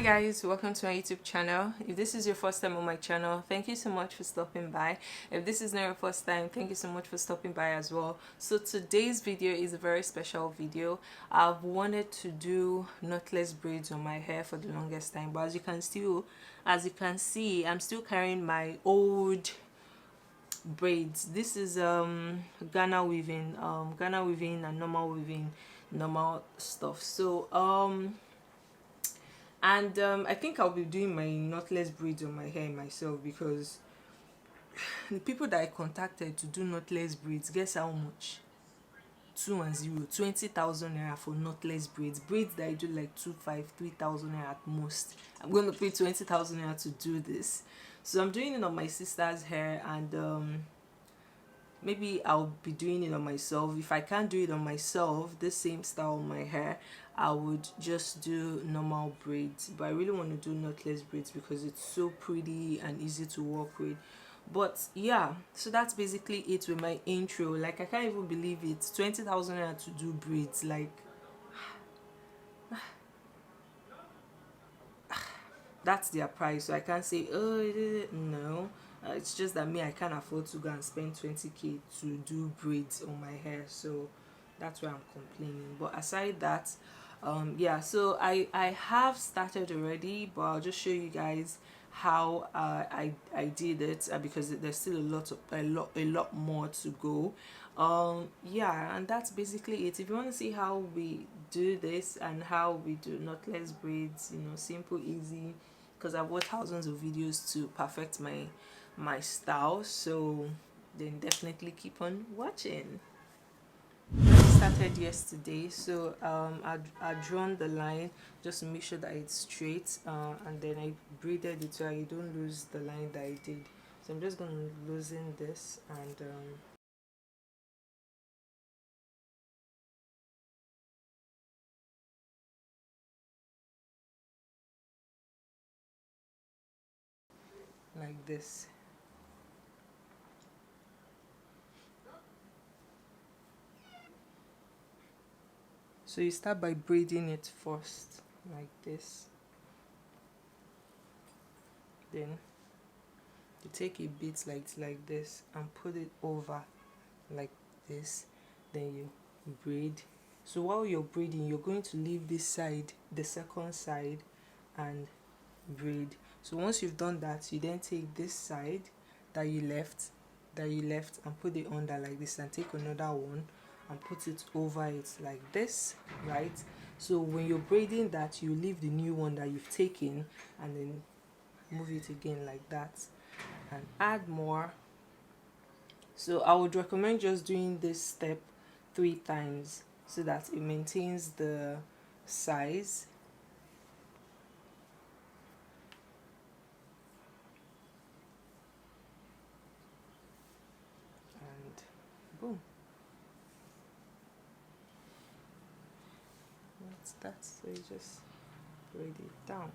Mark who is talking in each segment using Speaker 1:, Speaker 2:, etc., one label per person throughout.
Speaker 1: guys, welcome to my YouTube channel. If this is your first time on my channel, thank you so much for stopping by. If this is not your first time, thank you so much for stopping by as well. So today's video is a very special video. I've wanted to do knotless braids on my hair for the longest time, but as you can see, I'm still carrying my old braids. This is Ghana weaving and normal weaving, normal stuff. So I think I'll be doing my knotless braids on my hair myself, because the people that I contacted to do knotless braids, guess how much? 20,000 naira for knotless braids that I do like 3,000 naira at most. I'm going to pay 20,000 naira to do this. So I'm doing it on my sister's hair, and maybe I'll be doing it on myself. If I can't do it on myself, the same style on my hair, I would just do normal braids. But I really want to do knotless braids because it's so pretty and easy to work with. But yeah, so that's basically it with my intro. Like, I can't even believe it. 20,000 naira to do braids. Like, that's their price. So I can't say, oh no. It's just that I can't afford to go and spend 20k to do braids on my hair. So that's why I'm complaining. But aside that, yeah, so I have started already, but I'll just show you guys how I did it, because there's still a lot more to go. Yeah, and that's basically it. If you want to see how we do this and how we do knotless braids, simple, easy, because I've watched thousands of videos to perfect my style, so then definitely keep on watching. I started yesterday, so I drawn the line just to make sure that it's straight, and then I braided it so I don't lose the line that I did. So I'm just going to loosen this and like this. So you start by braiding it first, like this. Then you take a bit like this and put it over like this. Then you braid. So while you're braiding, you're going to leave this side, the second side, and braid. So once you've done that, you then take this side that you left and put it under like this, and take another one and put it over it like this, right? So when you're braiding that, you leave the new one that you've taken and then move it again like that and add more. So I would recommend just doing this step 3 times so that it maintains the size. And boom. That's that. So you just braid it down.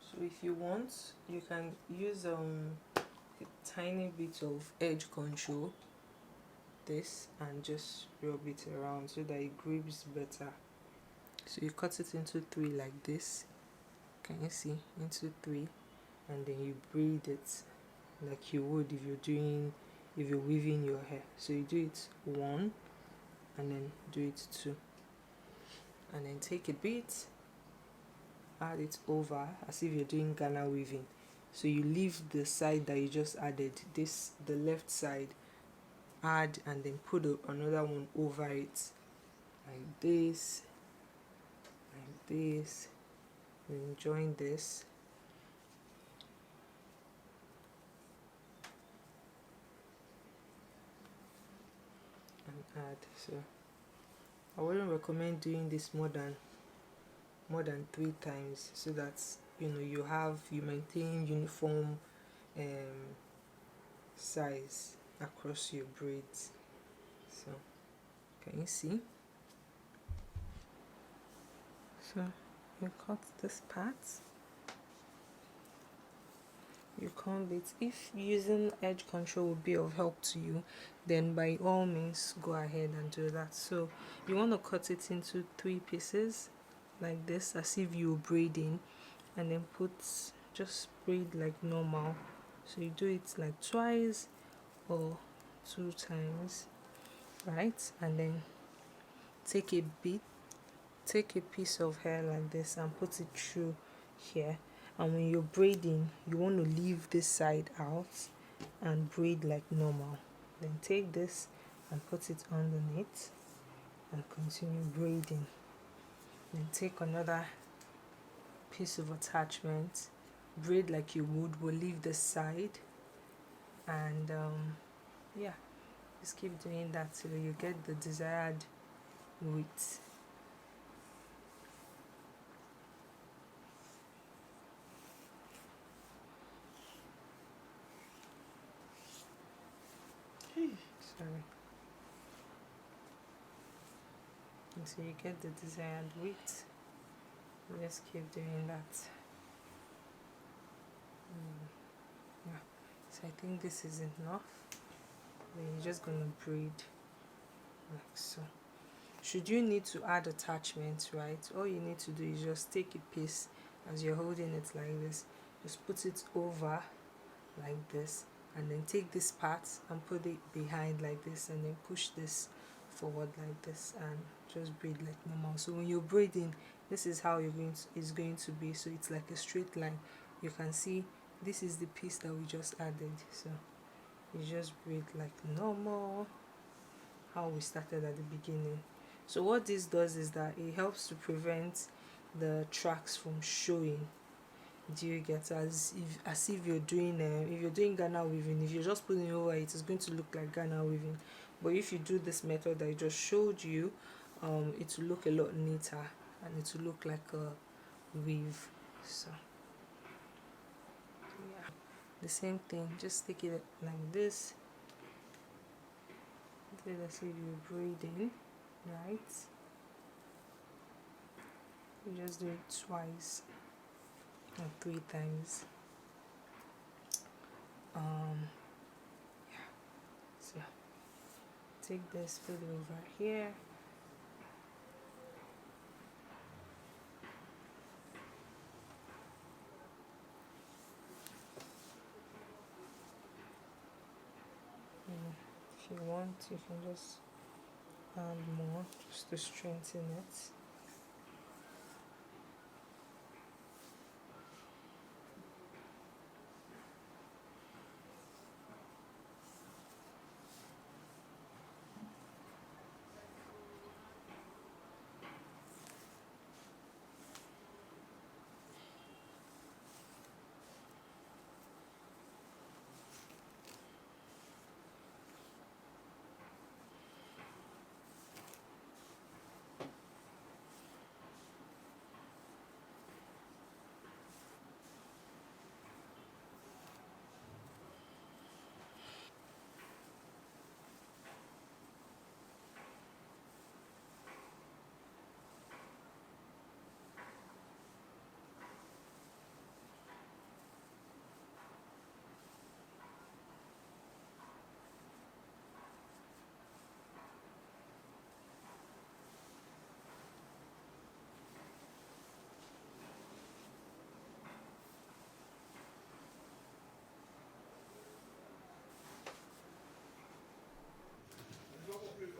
Speaker 1: So if you want, you can use a tiny bit of edge control, this, and just rub it around so that it grips better. So you cut it into 3 like this. Can you see? Into 3, and then you braid it like you would if you're weaving your hair. So you do it 1, and then do it 2, and then take a bit, add it over as if you're doing Ghana weaving. So you leave the side that you just added, the left side, add, and then put another one over it like this, and join this, and add. So I wouldn't recommend doing this more than 3 times, so that you maintain uniform size across your braids. So can you see? So you cut this part, you comb it. If using edge control would be of help to you, then by all means go ahead and do that. So you want to cut it into 3 pieces like this, as if you were braiding, and then just braid like normal. So you do it like twice or 2 times, right? And then take a piece of hair like this and put it through here. And when you're braiding, you want to leave this side out and braid like normal. Then take this and put it underneath and continue braiding. Then take another piece of attachment, braid like you would, we'll leave this side, and yeah, just keep doing that till you get the desired width. Sorry. And so you get the desired width. Just keep doing that. Yeah, so I think this is enough. Then you're just gonna braid like so. Should you need to add attachments, right, all you need to do is just take a piece as you're holding it like this, just put it over like this, and then take this part and put it behind like this, and then push this forward like this, and just braid like normal. So when you're braiding, this is how it's going to be. So it's like a straight line. You can see this is the piece that we just added. So you just braid like normal, how we started at the beginning. So what this does is that it helps to prevent the tracks from showing. Do you get, as if you're doing Ghana weaving? If you're just putting it over, it is going to look like Ghana weaving. But if you do this method that I just showed you, it will look a lot neater and it will look like a weave. So yeah, the same thing, just take it like this, do it as if you're braiding, right? You just do it twice or 3 times. Yeah, so take this, put it over here, and if you want you can just add more just to strengthen it.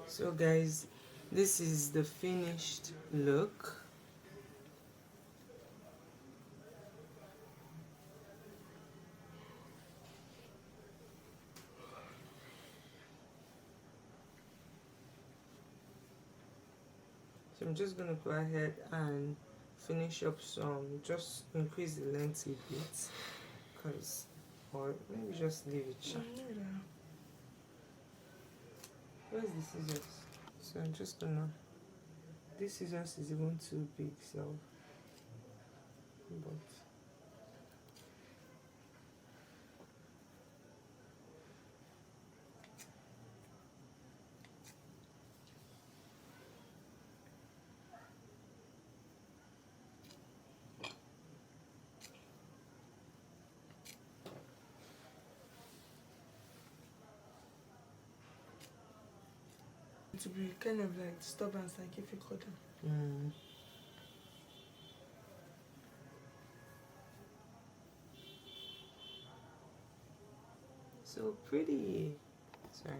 Speaker 1: So guys, this is the finished look. So I'm just gonna go ahead and finish up some, just increase the length a bit, because, or maybe just leave it short. Where's the scissors? So I'm just gonna, this scissors is even too big, so, but
Speaker 2: To be kind of like disturbance, like if you cut them.
Speaker 1: So pretty. Sorry.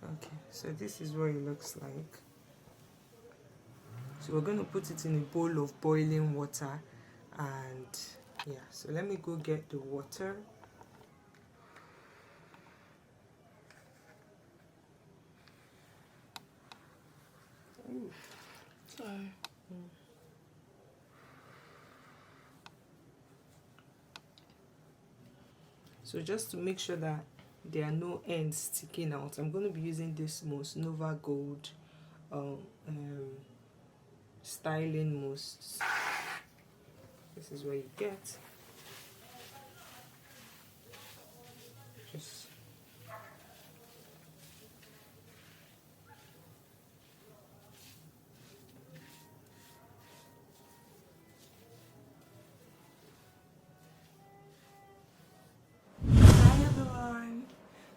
Speaker 1: Okay, so this is what it looks like. So we're going to put it in a bowl of boiling water, and yeah, so let me go get the water. Ooh.
Speaker 2: Sorry.
Speaker 1: So just to make sure that there are no ends sticking out, I'm going to be using this mousse, Nova Gold styling mousse. This is what you get. Just
Speaker 2: Hi everyone.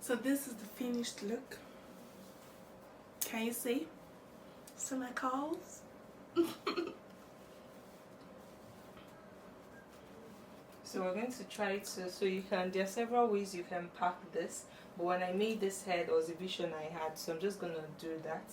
Speaker 2: So this is the finished look. Can you see? See my curls?
Speaker 1: So we're going to try to, so you can, there are several ways you can pack this, but when I made this head, it was a vision I had, so I'm just going to do that.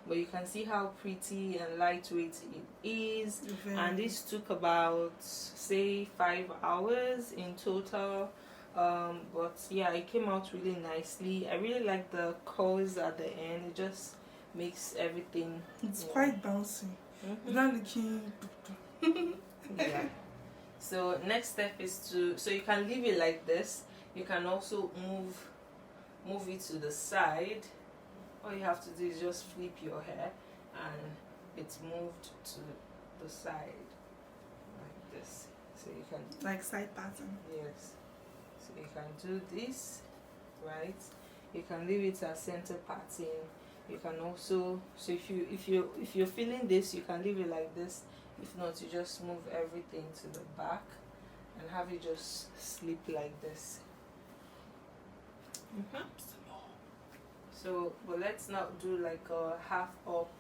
Speaker 1: But you can see how pretty and lightweight it is. And this took about, say, 5 hours in total. But yeah, it came out really nicely. I really like the curls at the end. It just makes everything,
Speaker 2: it's quite bouncy. It's not looking
Speaker 1: yeah. So next step is to, so you can leave it like this. You can also move it to the side. All you have to do is just flip your hair and it's moved to the side like this. So you can,
Speaker 2: like side pattern.
Speaker 1: yes, so you can do this, right? You can leave it as center parting. You can also, so if you're feeling this, you can leave it like this. If not, you just move everything to the back and have it just slip like this. So, but let's not do like a half up,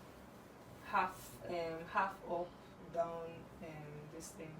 Speaker 1: half up, down, this thing.